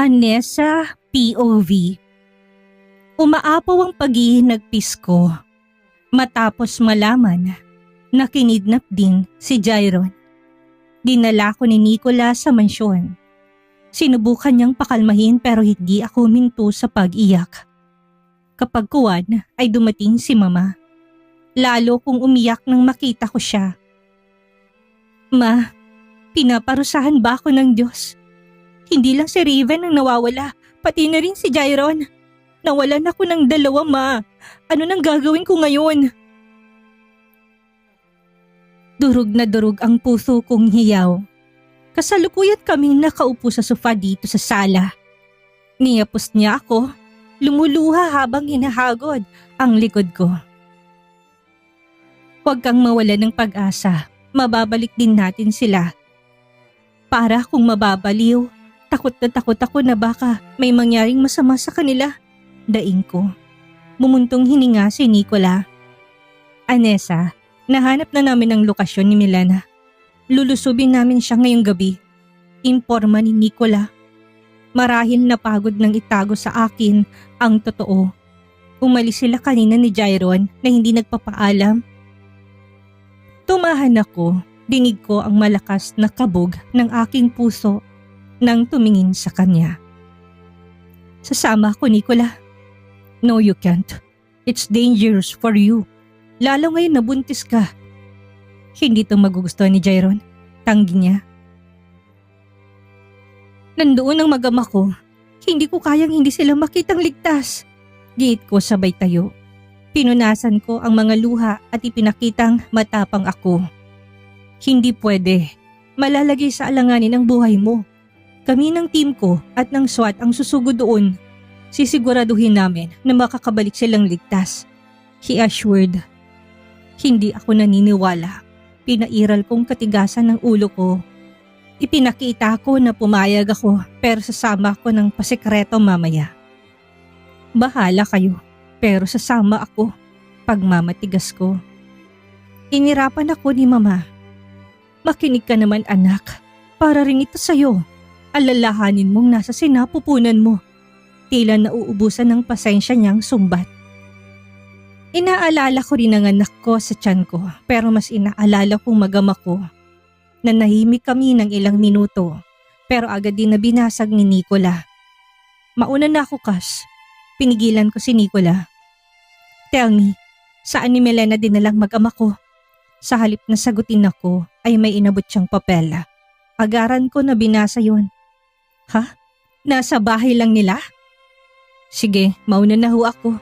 Anessa POV. Umaapaw ang paghihinagpis ko matapos malaman na kinidnap din si Jairon. Dinala ko ni Nicola sa mansyon. Sinubukan niyang pakalmahin pero hindi ako huminto sa pag-iyak. Kapag kuwan ay dumating si Mama. Lalo kong umiyak nang makita ko siya. Ma, pinaparusahan ba ako ng Diyos? Hindi lang si Raven ang nawawala, pati na rin si Jairon. Nawalan ako ng dalawa, Ma. Ano nang gagawin ko ngayon? Durog na durog ang puso kong hiyaw. Kasalukuyan kaming nakaupo sa sofa dito sa sala. Niyapos niya ako, lumuluha habang hinahagod ang likod ko. Huwag kang mawala ng pag-asa, mababalik din natin sila. Para kung mababaliw, takot ako na baka may mangyaring masama sa kanila. Daing ko. Mumuntong hininga si Nicola. Anessa, nahanap na namin ang lokasyon ni Milena. Lulusubin namin siya ngayong gabi. Imporma ni Nicola. Marahil napagod nang itago sa akin ang totoo. Umalis sila kanina ni Jairon na hindi nagpapaalam. Tumahan ako, dinig ko ang malakas na kabog ng aking puso nang tumingin sa kanya. Sasama ako, Nicola. No, you can't. It's dangerous for you. Lalo ngayon na buntis ka. Hindi ito magugustuhan ni Jairon. Tanggi niya. Nandoon ang mag-ama ko. Hindi ko kayang hindi sila makitang ligtas. Giit ko sabay tayo. Pinunasan ko ang mga luha at ipinakitang matapang ako. Hindi pwede. Malalagay sa alanganin ang buhay mo. Kami ng team ko at ng SWAT ang susugod doon. Sisiguraduhin namin na makakabalik silang ligtas. He assured. Hindi ako naniniwala. Pinairal kong katigasan ng ulo ko. Ipinakita ko na pumayag ako pero sasama ko ng pasekreto mamaya. Bahala kayo pero sasama ako pag mamatigas ko. Inirapan ako ni Mama. Makinig ka naman anak, para rin ito sa'yo. Alalahanin mong nasa sinapupunan mo. Tila nauubusan ng pasensya niyang sumbat. Inaalala ko rin ang anak ko sa tiyan ko pero mas inaalala kong mag-ama ko. Nanahimik kami ng ilang minuto pero agad din na binasag ni Nicola. Mauna na ako, Kas. Pinigilan ko si Nicola. Tell me, saan ni Milena dinalang mag-ama ko? Sa halip na sagutin ako ay may inabot siyang papel. Agaran ko na binasa yon. Ha? Nasa bahay lang nila? Sige, mauna na ho ako.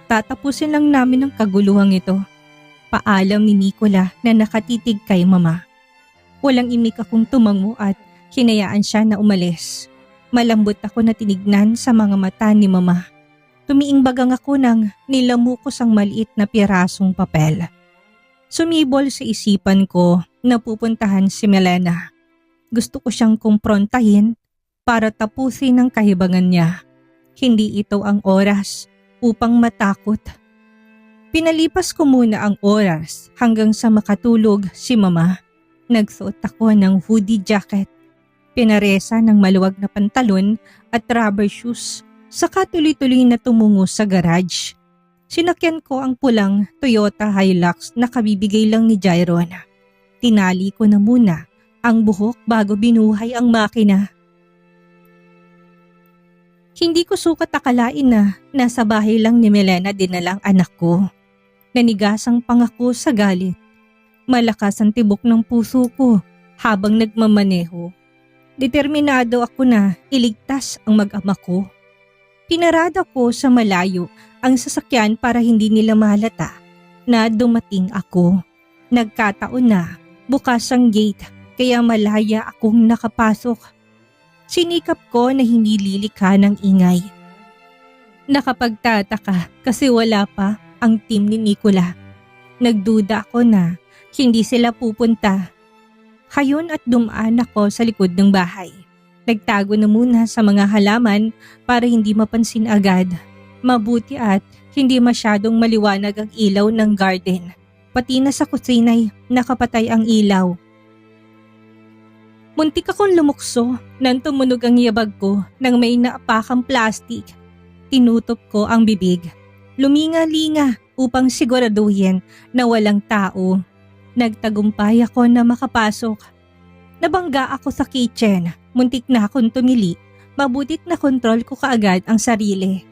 Tatapusin lang namin ang kaguluhang ito. Paalam ni Nicola na nakatitig kay Mama. Walang imik akong tumango at hinayaan siya na umalis. Malambot ako na tinignan sa mga mata ni Mama. Tumiing bagang ako nang nilamukos ang maliit na pirasong papel. Sumibol sa isipan ko na pupuntahan si Milena. Gusto ko siyang kumprontahin para tapusin ang kahibangan niya. Hindi ito ang oras upang matakot. Pinalipas ko muna ang oras hanggang sa makatulog si Mama. Nagsuot ako ng hoodie jacket, pinaresa ng maluwag na pantalon at rubber shoes. Saka tuloy-tuloy na tumungo sa garage. Sinakyan ko ang pulang Toyota Hilux na kabibigay lang ni Jairon. Tinali ko na muna ang buhok bago binuhay ang makina. Hindi ko sukat akalain na nasa bahay lang ni Milena dinalang anak ko. Nanigasang pangako sa galit. Malakas ang tibok ng puso ko habang nagmamaneho. Determinado ako na iligtas ang mag-ama ko. Pinarada ko sa malayo ang sasakyan para hindi nila mahalata na dumating ako. Nagkataon na bukas ang gate kaya malaya akong nakapasok. Sinikap ko na hindi lilikha ng ingay. Nakapagtataka kasi wala pa ang team ni Nicola. Nagduda ako na hindi sila pupunta. Hayon at dumaan ako sa likod ng bahay. Nagtago na muna sa mga halaman para hindi mapansin agad. Mabuti at hindi masyadong maliwanag ang ilaw ng garden. Pati na sa kusina'y nakapatay ang ilaw. Muntik akong lumukso nang tumunog ang yabag ko nang may naapakang plastik. Tinutok ko ang bibig. Luminga-linga upang siguraduhin na walang tao. Nagtagumpay ako na makapasok. Nabangga ako sa kitchen. Muntik na akong tumili. Mabutit na kontrol ko kaagad ang sarili.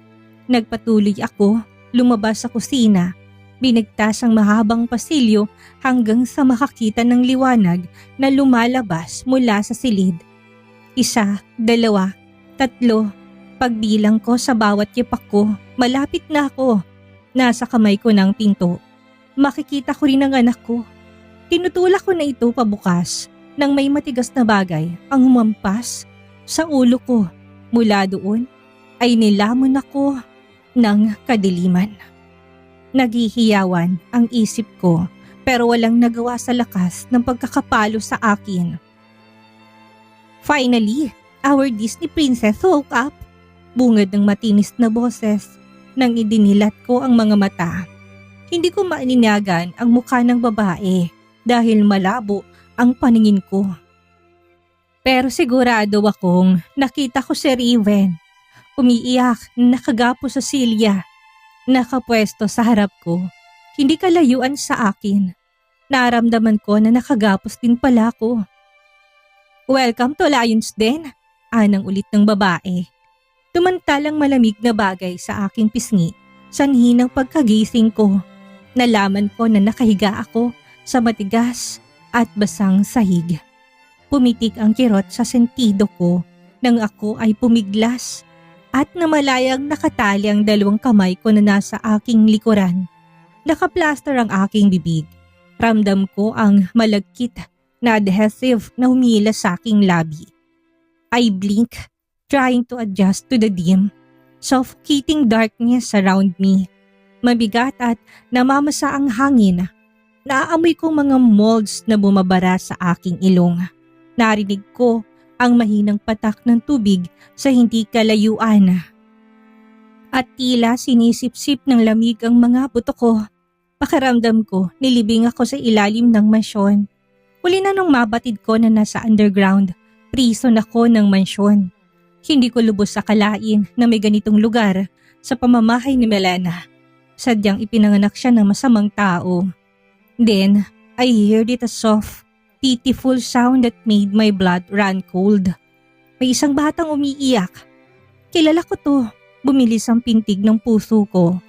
Nagpatuloy ako, lumabas sa kusina. Binigtas ang mahabang pasilyo hanggang sa makakita ng liwanag na lumalabas mula sa silid. 1, 2, 3. Pagbilang ko sa bawat yapak ko, malapit na ako. Nasa kamay ko ng pinto. Makikita ko rin ang anak ko. Tinutulak ko na ito pabukas nang may matigas na bagay ang humampas sa ulo ko. Mula doon ay nilamon ako ng kadiliman. Naghihiyawan ang isip ko pero walang nagawa sa lakas ng pagkakapalo sa akin. Finally, our Disney princess woke up. Bungad ng matinis na boses nang idinilat ko ang mga mata. Hindi ko maininagan ang mukha ng babae dahil malabo ang paningin ko. Pero sigurado akong nakita ko si Raven. Umiiyak, nakagapo sa silya. Nakapwesto sa harap ko. Hindi kalayuan sa akin. Naramdaman ko na nakagapos din pala ako. Welcome to Lions Den, anang ulit ng babae. Tumantalang malamig na bagay sa aking pisngi, sanhi ng pagkagising ko. Nalaman ko na nakahiga ako sa matigas at basang sahig. Pumitik ang kirot sa sentido ko nang ako ay pumiglas at namalayang nakatali ang 2 kamay ko na nasa aking likuran. Nakaplaster ang aking bibig. Ramdam ko ang malagkit na adhesive na humila sa aking labi. I blink, trying to adjust to the dim, suffocating darkness around me. Mabigat at namamasa ang hangin. Naaamoy kong mga molds na bumabara sa aking ilong. Narinig ko ang mahinang patak ng tubig sa hindi kalayuan. At tila sinisip-sip ng lamig ang mga buto ko. Pakiramdam ko, nilibing ako sa ilalim ng mansyon. Huli na nung mabatid ko na nasa underground, prison ako ng mansyon. Hindi ko lubos akalain na may ganitong lugar sa pamamahay ni Melena. Sadyang ipinanganak siya ng masamang tao. Then, I heard it a soft, pitiful sound that made my blood run cold. May isang batang umiiyak. Kilala ko to. Bumilis ang pintig ng puso ko.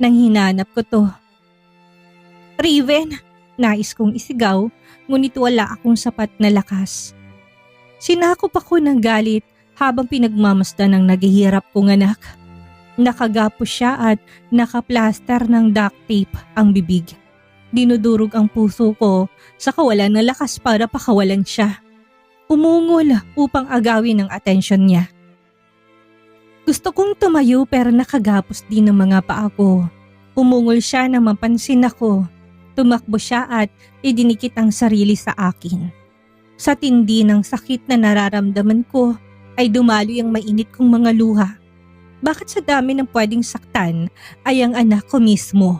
Nang hinanap ko to. Raven! Nais kong isigaw, ngunit wala akong sapat na lakas. Sinakop ako ng galit habang pinagmamasdan ng naghihirap kong anak. Nakagapo siya at nakaplaster ng duct tape ang bibig. Dinudurog ang puso ko sa kawalan ng lakas para pakawalan siya. Umungol upang agawin ang atensyon niya. Gusto kong tumayo pero nakagapos din ng mga paa ko. Umungol siya nang mapansin ako. Tumakbo siya at idinikit ang sarili sa akin. Sa tindi ng sakit na nararamdaman ko, ay dumaloy ang mainit kong mga luha. Bakit sa dami ng pwedeng saktan ay ang anak ko mismo?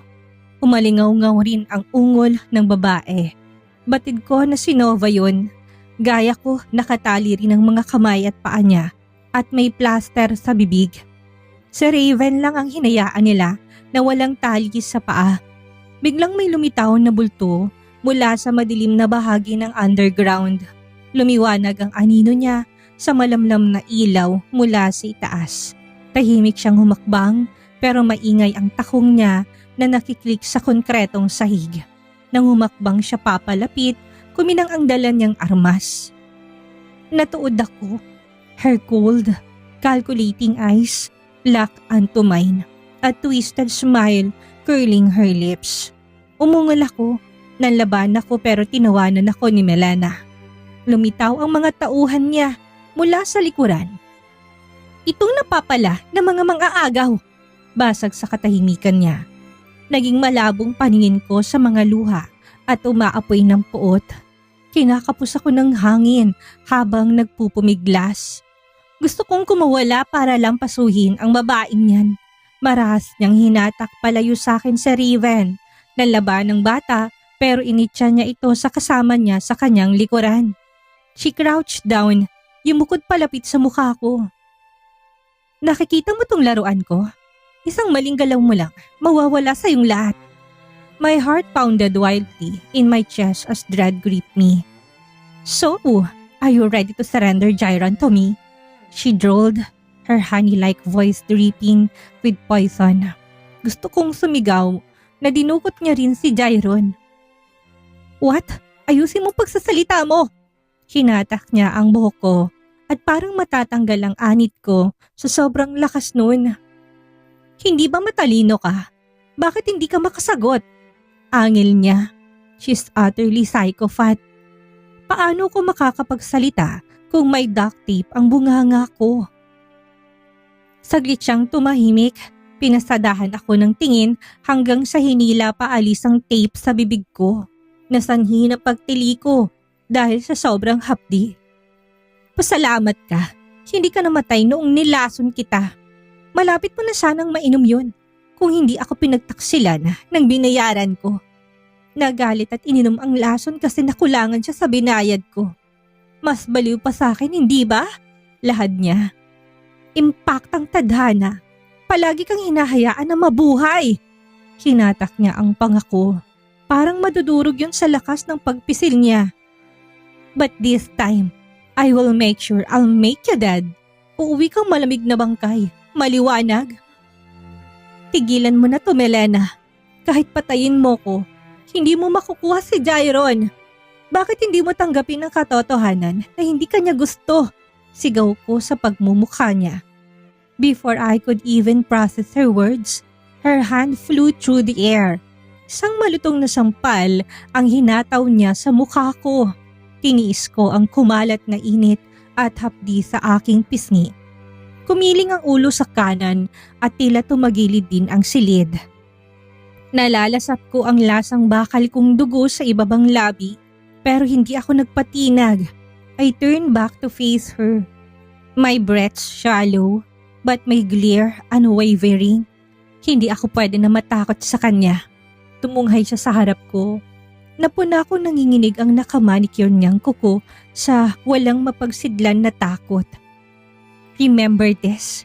Umalingaw-ngaw rin ang ungol ng babae. Batid ko na si Nova yun. Gaya ko nakatali rin ang mga kamay at paa niya at may plaster sa bibig. Si Raven lang ang hinayaan nila na walang tali sa paa. Biglang may lumitaw na bulto mula sa madilim na bahagi ng underground. Lumiwanag ang anino niya sa malamlam na ilaw mula sa itaas. Tahimik siyang humakbang pero maingay ang takong niya na nakiklik sa konkretong sahig. Nang humakbang siya papalapit, kuminang ang dala niyang armas. Natuod ako. Her cold, calculating eyes, locked onto mine. A twisted smile curling her lips. Umungol ako. Nanlaban ako pero tinawanan ako ni Melena. Lumitaw ang mga tauhan niya mula sa likuran. Itong napapala na mga mang-aagaw. Basag sa katahimikan niya. Naging malabong paningin ko sa mga luha at umaapoy ng puot. Kinakapos ako ng hangin habang nagpupumiglas. Gusto kong kumawala para lang pasuhin ang babaeng yan. Marahas niyang hinatak palayo sa akin si Raven. Nanlaban ng bata pero initya niya ito sa kasama niya sa kanyang likuran. She crouched down, yumukod palapit sa mukha ko. Nakikita mo tong laruan ko? Isang maling galaw mo lang, mawawala sa iyong lahat. My heart pounded wildly in my chest as dread gripped me. So, are you ready to surrender Jairon to me? She drawled, her honey-like voice dripping with poison. Gusto kong sumigaw na dinukot niya rin si Jairon. What? Ayusin mo pagsasalita mo! Hinatak niya ang buhok ko at parang matatanggal ang anit ko sa sobrang lakas nun. Hindi ba matalino ka? Bakit hindi ka makasagot? Angil niya. She's utterly psychopath. Paano ko makakapagsalita kung may duct tape ang bunganga ko? Saglit siyang tumahimik. Pinasadahan ako ng tingin hanggang sa hinila paalis ang tape sa bibig ko. Nasanhi na pagtili ko dahil sa sobrang hapdi. Pasalamat ka. Hindi ka namatay noong nilason kita. Malapit mo na sanang mainom yun kung hindi ako pinagtaksilan ng binayaran ko. Nagalit at ininom ang lason kasi nakulangan siya sa binayad ko. Mas baliw pa sa akin, hindi ba? Lahad niya. Impact ang tadhana. Palagi kang hinahayaan na mabuhay. Hinatak niya ang pangako. Parang madudurog yun sa lakas ng pagpisil niya. But this time, I will make sure I'll make you dead. Uuwi kang malamig na bangkay. Maliwanag. Tigilan mo na to, Melena. Kahit patayin mo ko, hindi mo makukuha si Jairon. Bakit hindi mo tanggapin ang katotohanan na hindi kanya gusto? Sigaw ko sa pagmumukha niya. Before I could even process her words, her hand flew through the air. Isang malutong na sampal ang hinataw niya sa mukha ko. Tiniis ko ang kumalat na init at hapdi sa aking pisngi. Kumiling ang ulo sa kanan at tila tumagilid din ang silid. Nalalasap ko ang lasang bakal kong dugo sa ibabang labi pero hindi ako nagpatinag. I turned back to face her. My breaths shallow but my glare unwavering. Hindi ako pwede na matakot sa kanya. Tumunghay siya sa harap ko. Napuna ko nanginginig ang nakamanicure niyang kuko sa walang mapagsidlan na takot. Remember this.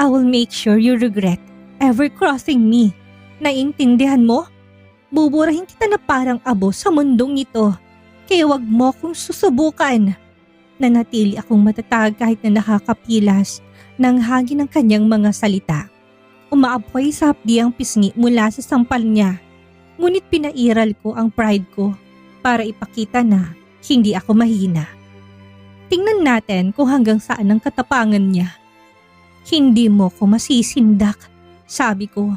I will make sure you regret ever crossing me. Naintindihan mo? Buburahin kita na parang abo sa mundong ito. Kaya wag mo akong susubukan. Nanatili akong matatag kahit na nakakapilas ng hangin ng kanyang mga salita. Umaapoy sa hapdi ang pisngi mula sa sampal niya. Ngunit pinairal ko ang pride ko para ipakita na hindi ako mahina. Tingnan natin kung hanggang saan ang katapangan niya. Hindi mo ko masisindak, sabi ko.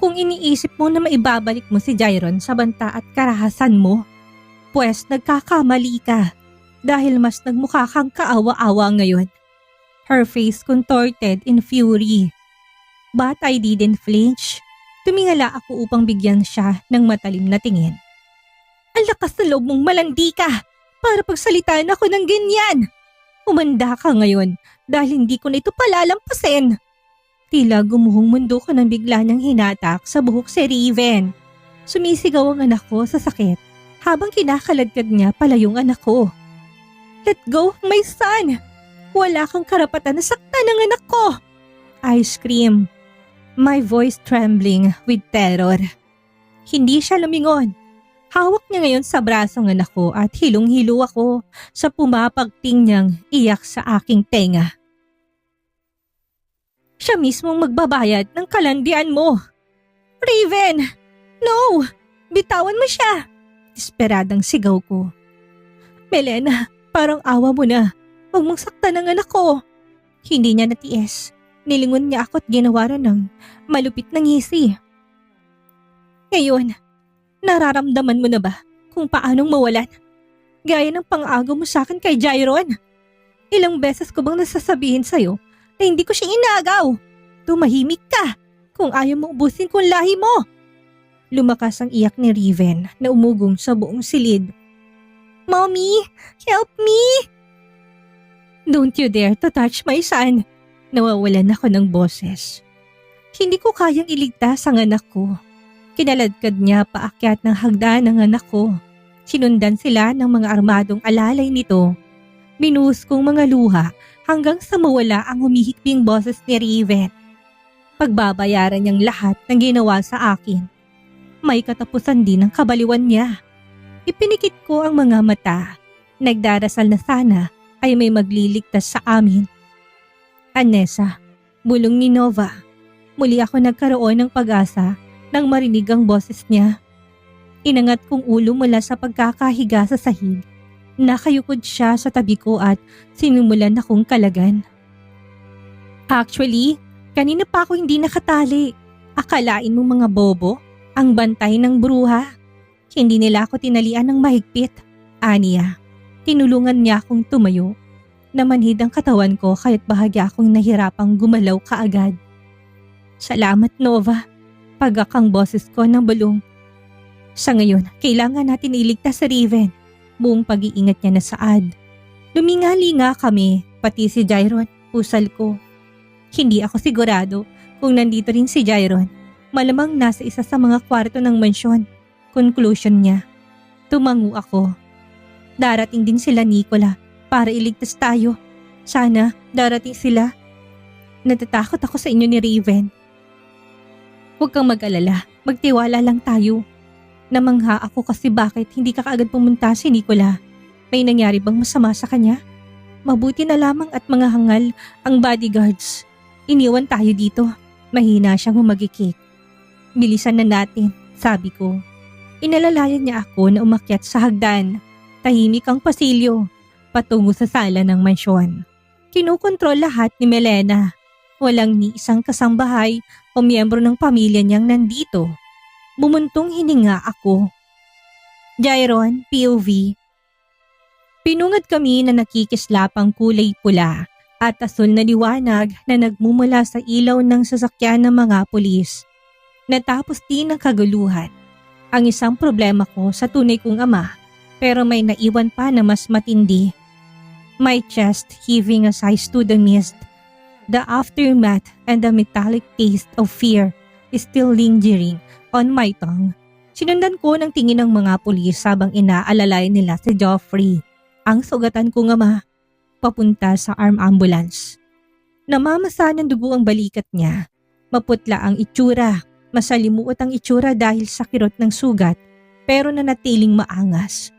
Kung iniisip mo na maibabalik mo si Jairon sa banta at karahasan mo, pues nagkakamali ka dahil mas nagmukha kang kaawa-awa ngayon. Her face contorted in fury. But I didn't flinch. Tumingala ako upang bigyan siya ng matalim na tingin. Ang lakas na loob mong malandi ka para pagsalitaan ako ng ganyan. Umanda ka ngayon dahil hindi ko na ito palalampasin. Tila gumuhong mundo ko nang bigla niyang hinatak sa buhok si Raven. Sumisigaw ang anak ko sa sakit habang kinakaladkad niya pala yung anak ko. Let go, my son! Wala kang karapatan na saktan ng anak ko! I screamed, my voice trembling with terror. Hindi siya lumingon. Hawak niya ngayon sa braso ng anak ko at hilong-hilo ako sa pumapagting niyang iyak sa aking tenga. Siya mismong magbabayad ng kalandian mo. Raven! No! Bitawan mo siya! Desperadang sigaw ko. Melena, parang awa mo na. Huwag mong saktan ng anak ko. Hindi niya natiis. Nilingon niya ako at ginawaran ng malupit na ngisi. Ngayon, nararamdaman mo na ba kung paanong mawalan? Gaya ng pang-agaw mo sa akin kay Jairon. Ilang beses ko bang nasasabihin sa'yo na hindi ko siya inagaw? Tumahimik ka kung ayaw mong ubusin kung lahi mo. Lumakas ang iyak ni Raven na umugong sa buong silid. Mommy, help me! Don't you dare to touch my son. Nawawalan ako ng boses. Hindi ko kayang iligtas ang anak ko. Kinaladkad niya paakyat ng hagdan ng anak ko. Sinundan sila ng mga armadong alalay nito. Binuhos kong mga luha hanggang sa mawala ang humihikbing boses ni Raven. Pagbabayaran niyang lahat ng ginawa sa akin. May katapusan din ang kabaliwan niya. Ipinikit ko ang mga mata. Nagdarasal na sana ay may magliligtas sa amin. Anessa, bulong ni Nova. Muli ako nagkaroon ng pag-asa nang marinig ang boses niya. Inangat kong ulo mula sa pagkakahiga sa sahig. Nakayukod siya sa tabi ko at sinimulan akong kalagan. Actually, kanina pa ako hindi nakatali. Akalain mo mga bobo, ang bantay ng bruha. Hindi nila ako tinalian ng mahigpit. Aniya, tinulungan niya akong tumayo. Namanhid ang katawan ko kahit bahagya akong nahirapang gumalaw kaagad. Salamat Nova, pagakang boses ko ng bulong. Sa ngayon, kailangan natin iligtas sa Raven. Buong pag-iingat niya na saad. Luminga-linga kami, pati si Jairon, pusal ko. Hindi ako sigurado kung nandito rin si Jairon. Malamang nasa isa sa mga kwarto ng mansyon. Conclusion niya. Tumango ako. Darating din sila Nicola para iligtas tayo. Sana darating sila. Natatakot ako sa inyo ni Raven. Huwag kang mag-alala, magtiwala lang tayo. Namangha ako kasi bakit hindi ka kaagad pumunta si Nicola. May nangyari bang masama sa kanya? Mabuti na lamang at mga hangal ang bodyguards. Iniwan tayo dito. Mahina siyang humagikik. Bilisan na natin, sabi ko. Inalalayan niya ako na umakyat sa hagdan. Tahimik ang pasilyo, patungo sa sala ng mansyon. Kinukontrol lahat ni Melena. Walang ni isang kasambahay o miyembro ng pamilya niyang nandito. Bumuntong hininga ako. Jairon, POV. Pinungad kami na nakikislapang kulay pula at asul na liwanag na nagmumula sa ilaw ng sasakyan ng mga pulis. Natapos din ang kaguluhan. Ang isang problema ko sa tunay kong ama, pero may naiwan pa na mas matindi. My chest heaving as I stood amidst the aftermath and the metallic taste of fear is still lingering on my tongue. Sinundan ko ng tingin ng mga pulis habang inaalalay nila si Joffrey, ang sugatan kong ama, papunta sa arm ambulance. Namamasa ng dugo ang balikat niya. Maputla ang itsura, masalimuot ang itsura dahil sa kirot ng sugat, pero nanatiling maangas.